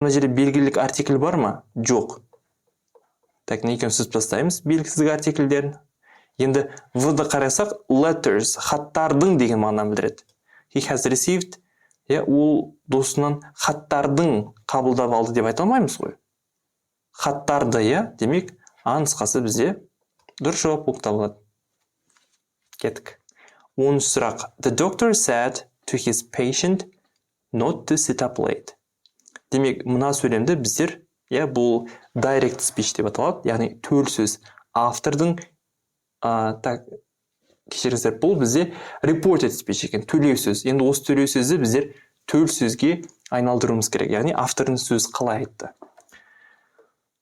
мына жерде белгілік артикль бар ма? Жоқ. Так, не екенін сүзіп тастаймыз белгісіз артикльдерін. Енді в-ды қарасақ, letters, хаттардың деген мағынаны білдіреді. He has received, ол досынан хаттардың қабылдап алды деп айта алмаймыз ғой. Хаттарды, демек, А нұсқасы бізде дұрыс жауап болып табылады. Кеттік. 10-шы сұрақ. The doctor said to his patient not to sit up late. Демек, мына сөйлемді біздер, бұл direct speech деп аталады, яғни төл сөз. Автордың, кешіріңіздер, бұл бізде reported speech екен, төлеу сөз. Енді осы төлеу сөзді біздер төл сөзге айналдыруымыз керек, яғни автордың сөзі қалай айтты.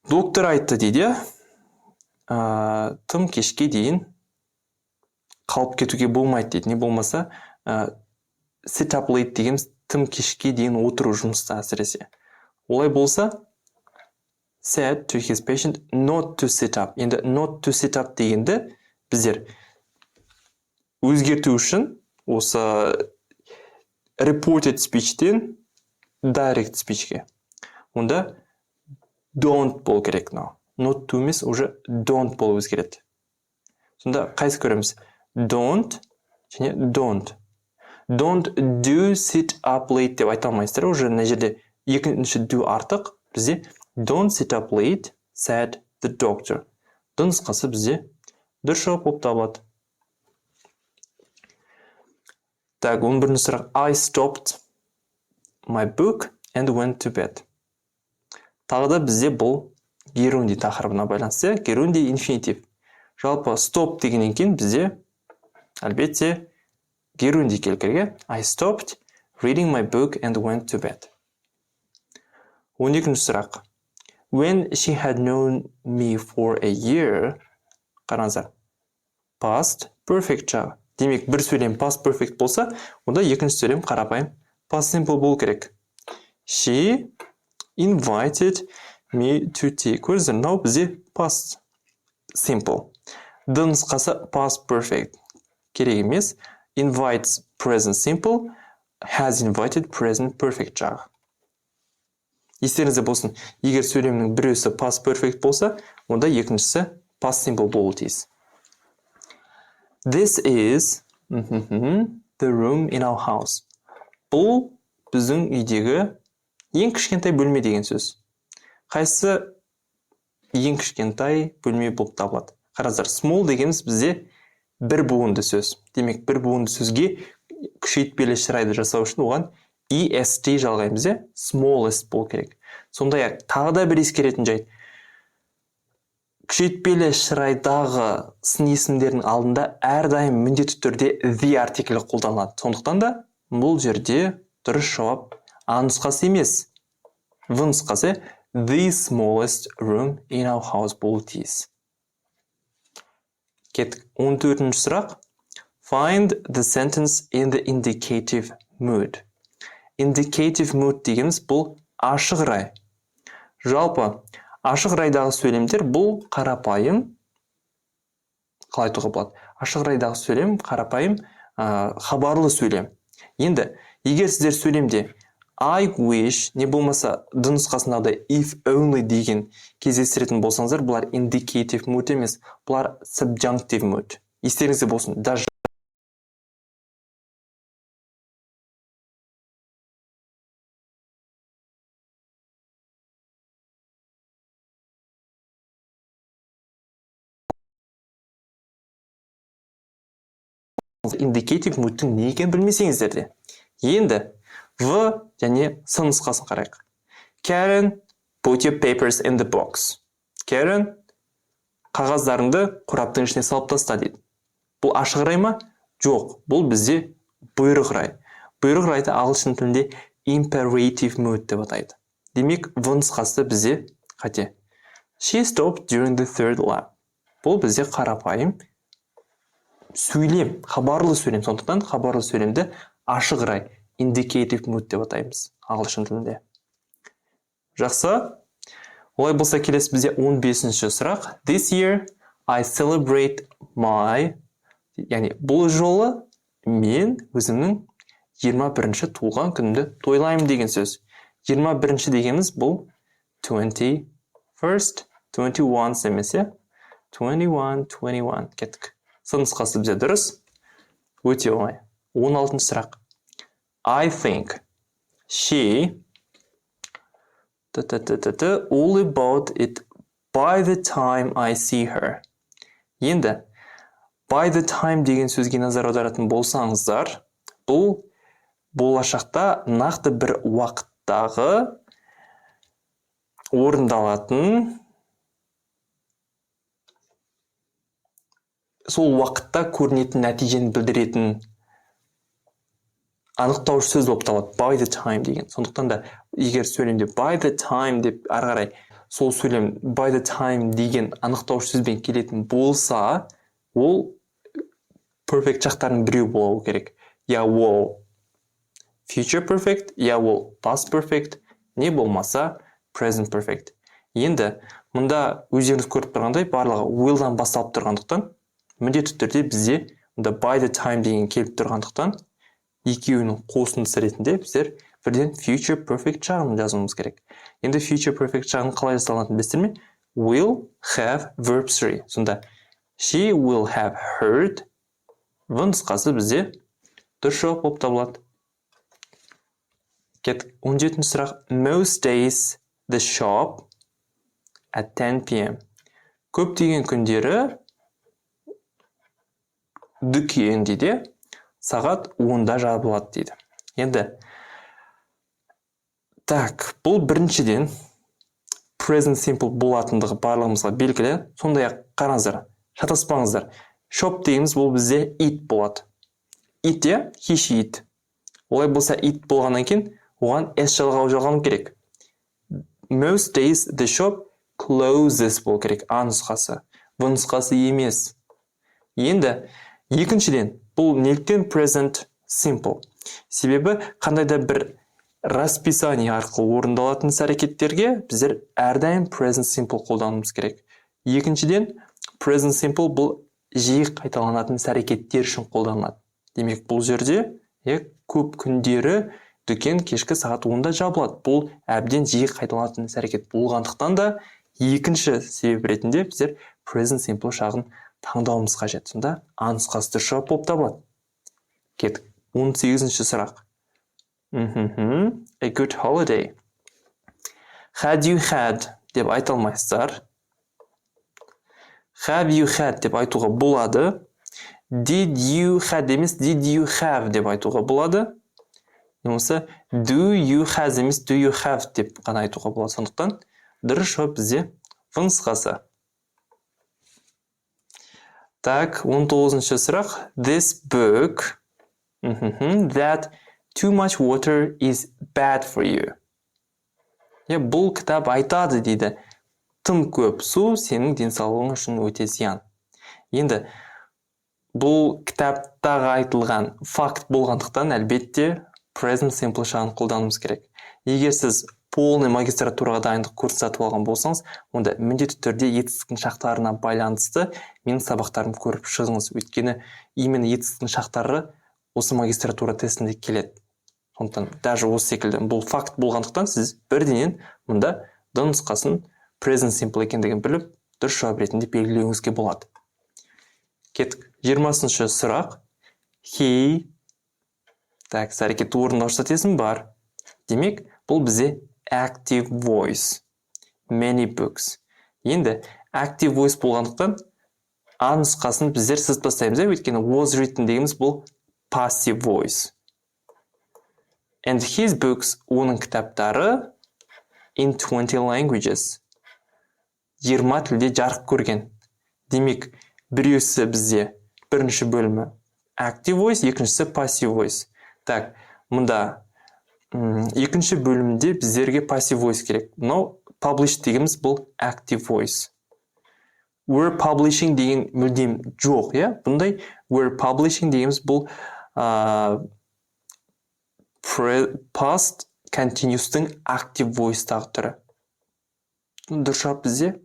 Доктор айтты дейді, тым кешке дейін қалып кетуге болмайды дейді. Не болмаса, sit up late дегеніміз тым кешке дейін отыру жұмыста әсіресе. Олай болса, said to his patient not to sit up. Енді not to sit up дегенді біздер өзгерту үшін осы reported speech'тен direct speech'ке. Онда don't бол керек. Not to емес, уже don't бол өзгереді. Сонда қайсы көреміз? Don't және don't. Don't do sit up late деп айта алмайсыздар. Уже мына жерде екінші do артық. Бізде don't sit up late, said the doctor. Нұсқасы бізде дұрыс жауап болып табылады. Так, 11-ші сұрақ. I stopped my book and went to bed. Тағы да бізде бұл герунди тақырыбына байланысты. Герунди инфинитив. Жалпы stop дегеннен кейін бізде әлбетте герунди келу керек. I stopped reading my book and went to bed. 12-ші сұрақ. When she had known me for a year, қараңыздар, past perfect жағы. Демек, бір сөйлем past perfect болса, онда екінші сөйлем қарапайым past simple болу керек. She invited me to tea. Көріңіздер, мынау бізде past simple. Д нұсқасы past perfect. Керек емес. Invites present simple, has invited present perfect жағы. Естеріңізде болсын, егер сөйлемнің біреусі past perfect болса, онда екіншісі past simple болуы тиіс. This is the room in our house. Бұл біздің үйдегі ең кішкентай бөлме деген сөз. Қайсы ең кішкентай бөлме болып табылады? Қараңыздар, small дегеніміз бізде бір буынды сөз. Демек, бір буынды сөзге күшейтпелі шырайды жасау үшін оған est жалғаймыз, smallest бол керек. Сондай-ақ тағы да бір ескеретін жайт. Күшейтпелі шырайдағы сын есімдердің алдында әрдайым міндетті түрде the артиклі қолданылады. Сондықтан да бұл жерде дұрыс жауап А нұсқасы емес. В нұсқасы the smallest room in our house болуы тиіс. Кеттік. 14-ші сұрақ. Find the sentence in the indicative mood. Indicative mood дегеніміз бұл ашық рай. Жалпы, ашық райдағы сөйлемдер бұл қарапайым, қалай айтуға болады? Ашық райдағы сөйлем қарапайым хабарлы сөйлем. Енді, егер сіздер сөйлемде I wish, не болмаса д нұсқасындағы if only деген кездестіретін болсаңыздар, бұлар indicative mood емес, бұлар subjunctive mood. Естеріңізде болсын, даже indicative moodтың не екенін білмесеңіздер де. Енді В және С нұсқасын қарайық. Karen, put your papers in the box. Karen, қағаздарыңды қораптың ішіне салып таста дейді. Бұл ашық рай ма? Жоқ, бұл бізде бұйрық рай. Бұйрық райды ағылшын тілінде imperative mood деп атайды. Демек, В нұсқасы бізде қате. She stopped during the third lap. Бұл бізде қарапайым сөйлем, хабарлы сөйлем. Сондықтан хабарлы сөйлемді ашық рай, indicative mood деп атаймыз ағылшын тілінде. Жақсы. Олай болса келесі бізде 15-ші сұрақ. This year I celebrate my, яғни бұл жолы мен өзімнің 21-ші туылған күнімді тойлаймын деген сөз. 21 дегеніміз бұл 21st, 21 емес, е? 21. Кеттік. Сын нұсқасы бізде дұрыс. Өте оңай. 16 сұрақ. I think she all about it by the time I see her. Енді by the time деген сөзге назар аударатын болсаңыздар, бұл болашақта нақты бір уақыттағы орындалатын, сол уақытта көрінетін нәтижені білдіретін анықтауыш сөз болып табылады. By the time деген. Сондықтан да егер сөйлемде by the time деп ары қарай сол сөйлем by the time деген анықтауыш сөзбен келетін болса, ол perfect жақтарының біреу болуы керек. Я ол future perfect, я ол past perfect, не болмаса present perfect. Енді мұнда өздеріңіз көріп тұрғандай барлығы will'дан басталып тұрғандықтан, міндетті түрде бізде мұнда by the time деген келіп тұрғандықтан, екеуінің қосындысы ретінде біздер бірден future perfect жағын жазуымыз керек. Енді future perfect жағын қалай жасалатынын білесіздер ме? Will have verb 3. Сонда she will have heard нұсқасы бізде дұрыс жауап болып табылады. Кеттік. 17 сұрақ. Most days the shop at 10 p.m. Көптеген күндері дүкен дейді сағат 10-да жабылады дейді. Енді бұл біріншіден present simple болатындығы барлығымызға белгілі. Сондай-ақ қараңыздар, шатаспаңыздар. Shop дегеніміз бұл бізде it болады. It, he, she, it. Олай болса it болғаннан кейін оған s жалғау жалғану керек. Most days the shop closes болу керек. А нұсқасы. В нұсқасы емес. Енді екіншіден бұл неліктен present simple? Себебі қандайда бір расписание арқылы орындалатын әрекеттерге біздер әрдайым present simple қолдануымыз керек. Екіншіден present simple бұл жиі қайталанатын әрекеттер үшін қолданылады. Демек бұл жерде көп күндері дүкен кешкі сағат 10-да жабылады. Бұл әбден жиі қайталанатын әрекет болғандықтан да екінші себеп ретінде біздер present simple жағын таңдауымыз қажет. Сонда а нұсқасы дұрыс жауап болып табылады. Кеттік. 18-ші сұрақ. A good holiday. Had you had деп айта алмайсыздар. Have you had деп айтуға болады. Did you had емес, did you have деп айтуға болады. Немесе do you has емес, do you have деп қана айтуға болады. Сондықтан дұрыс жауап бізде в нұсқасы. 19-ші сұрақ. This book that too much water is bad for you. Бұл кітап айтады дейді. Тым көп су сенің денсаулығың үшін өте зиян. Енді бұл кітаптағы айтылған факт болғандықтан әлбетте present simple жағын қолдануымыз керек. Егер сіз полный магистратураға дайындық курс сатып алған болсаңыз, онда міндетті түрде етістіктің шақтарына байланысты менің сабақтарымды көріп шығыңыз. Өйткені именно етістіктің шақтары осы магистратура тестінде келеді. Сондықтан даже осы секілді бұл факт болғандықтан сіз бірденен мұнда д нұсқасын present simple екендігін біліп, дұрыс жауап ретінде белгілеуіңізге болады. Кеттік. 20-ші сұрақ. He әрекетті орындаушы сәтесім бар. Демек, бұл бізде active voice. Many books. Енді active voice болғандықтан а нұсқасын біздер сыз бастаймыз. Өйткені was written дегеніміз бұл passive voice. And his books, оның кітаптары in 20 languages. 20 тілде жарық көрген. Демек, біреусі бізде бірінші бөлімі active voice, екіншісі passive voice. Мұнда екінші бөлімде біздерге passive voice керек. Но publish дегеніміз бұл active voice. We're publishing деген мүлдем жоқ, Бұндай we're publishing дегеніміз бұл past continuous'тың active voice-тағы түрі. Дұрыс жауап бізде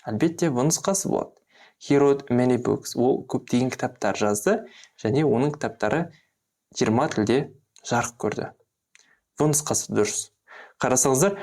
әлбетте в нұсқасы болады. He wrote many books. Ол көптеген кітаптар жазды, және оның кітаптары 20 тілде жарық көрді. В нұсқасы дұрыс. Қарасаңыздар,